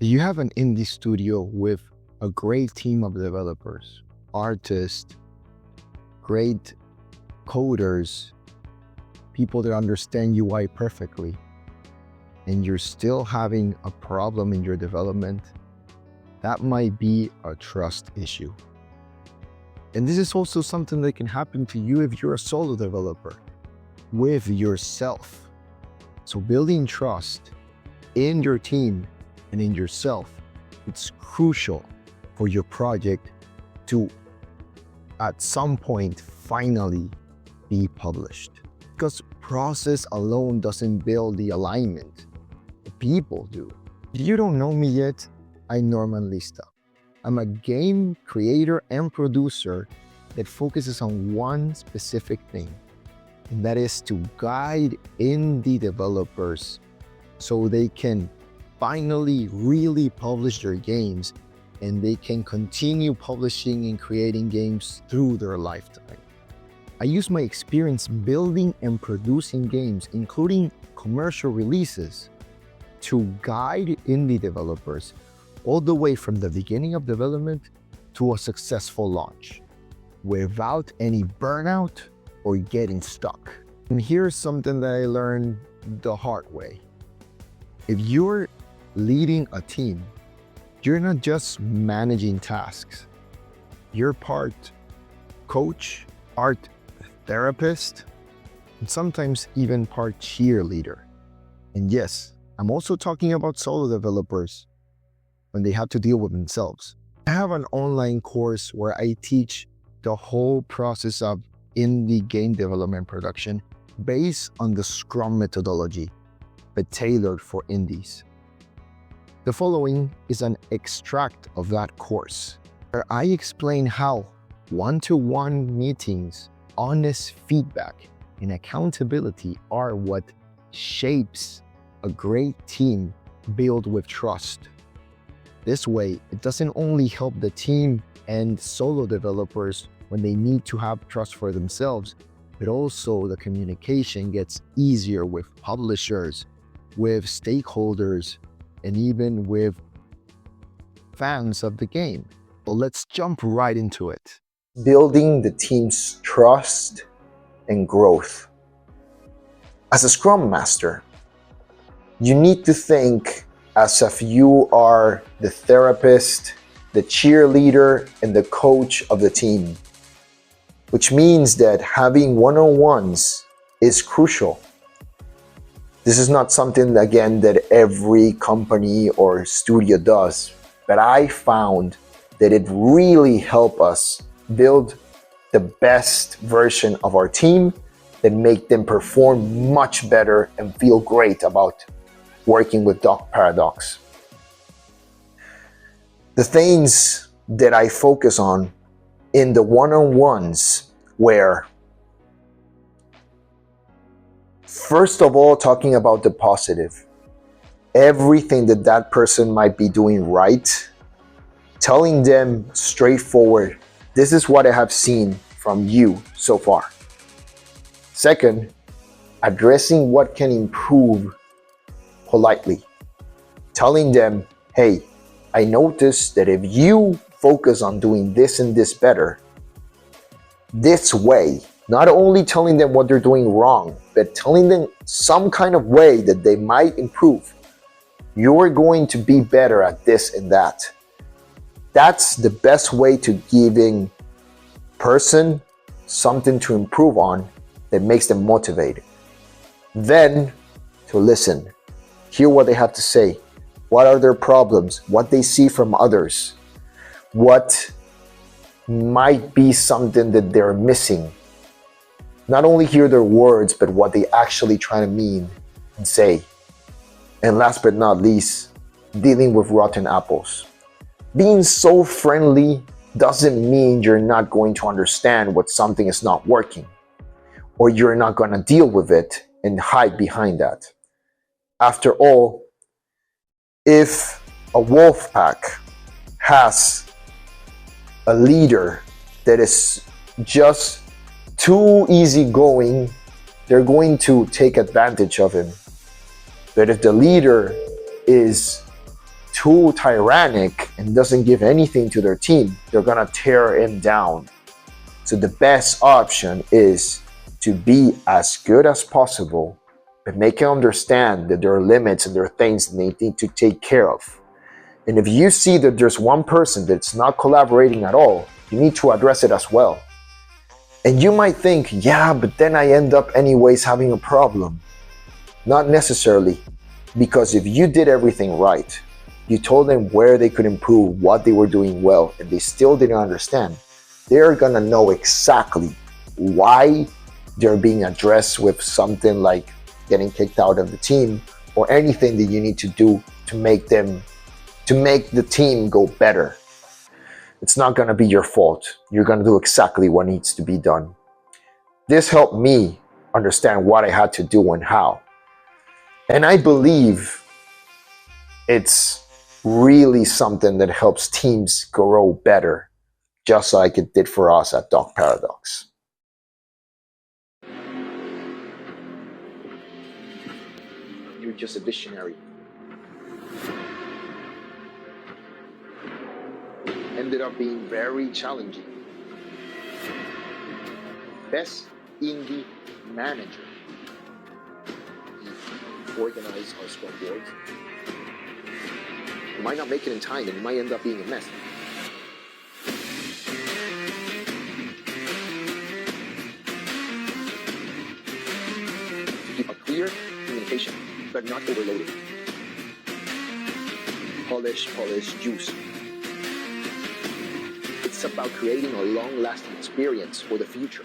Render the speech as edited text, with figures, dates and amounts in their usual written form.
You have an indie studio with a great team of developers, artists, great coders, people that understand UI perfectly, and you're still having a problem in your development. That might be a trust issue. And this is also something that can happen to you if you're a solo developer with yourself. So building trust in your team and in yourself, it's crucial for your project to, at some point, finally be published. Because process alone doesn't build the alignment. The people do. If you don't know me yet, I'm Norman Lista. I'm a game creator and producer that focuses on one specific thing, and that is to guide indie developers so they can finally really publish their games and they can continue publishing and creating games through their lifetime. I use my experience building and producing games, including commercial releases, to guide indie developers all the way from the beginning of development to a successful launch without any burnout or getting stuck. And here's something that I learned the hard way. If you're leading a team, you're not just managing tasks. You're part coach, part therapist, and sometimes even part cheerleader. And yes, I'm also talking about solo developers when they have to deal with themselves. I have an online course where I teach the whole process of indie game development production based on the Scrum methodology, but tailored for indies. The following is an extract of that course, where I explain how one-to-one meetings, honest feedback, and accountability are what shapes a great team built with trust. This way, it doesn't only help the team and solo developers when they need to have trust for themselves, but also the communication gets easier with publishers, with stakeholders, and even with fans of the game. Well, let's jump right into it. Building the team's trust and growth. As a Scrum Master, you need to think as if you are the therapist, the cheerleader, and the coach of the team, which means that having one-on-ones is crucial. This is not something, again, that every company or studio does, but I found that it really helped us build the best version of our team that make them perform much better and feel great about working with Doc Paradox. The things that I focus on in the one-on-ones were, first of all, talking about the positive. Everything that that person might be doing right, telling them straightforward, this is what I have seen from you so far. Second, addressing what can improve politely. Telling them, hey, I noticed that if you focus on doing this and this better, this way, not only telling them what they're doing wrong, but telling them some kind of way that they might improve. You're going to be better at this and that. That's the best way to giving person something to improve on that makes them motivated. Then to listen, hear what they have to say. What are their problems? What they see from others? What might be something that they're missing? Not only hear their words, but what they actually try to mean and say. And last but not least, dealing with rotten apples. Being so friendly doesn't mean you're not going to understand what something is not working, or you're not going to deal with it and hide behind that. After all, if a wolf pack has a leader that is just too easygoing, they're going to take advantage of him. But if the leader is too tyrannic and doesn't give anything to their team, they're gonna tear him down. So the best option is to be as good as possible, but make him understand that there are limits and there are things that they need to take care of. And if you see that there's one person that's not collaborating at all, you need to address it as well. And you might think, yeah, but then I end up anyways having a problem. Not necessarily, because if you did everything right, you told them where they could improve, what they were doing well, and they still didn't understand, they're gonna know exactly why they're being addressed with something like getting kicked out of the team or anything that you need to do to make the team go better. It's not gonna be your fault. You're gonna do exactly what needs to be done. This helped me understand what I had to do and how. And I believe it's really something that helps teams grow better, just like it did for us at Doc Paradox. You're just a visionary. Ended up being very challenging. Best indie manager. He organized our Scrum board. You might not make it in time and it might end up being a mess. Keep a clear communication, but not overloaded. Polish, juice. It's about creating a long-lasting experience for the future.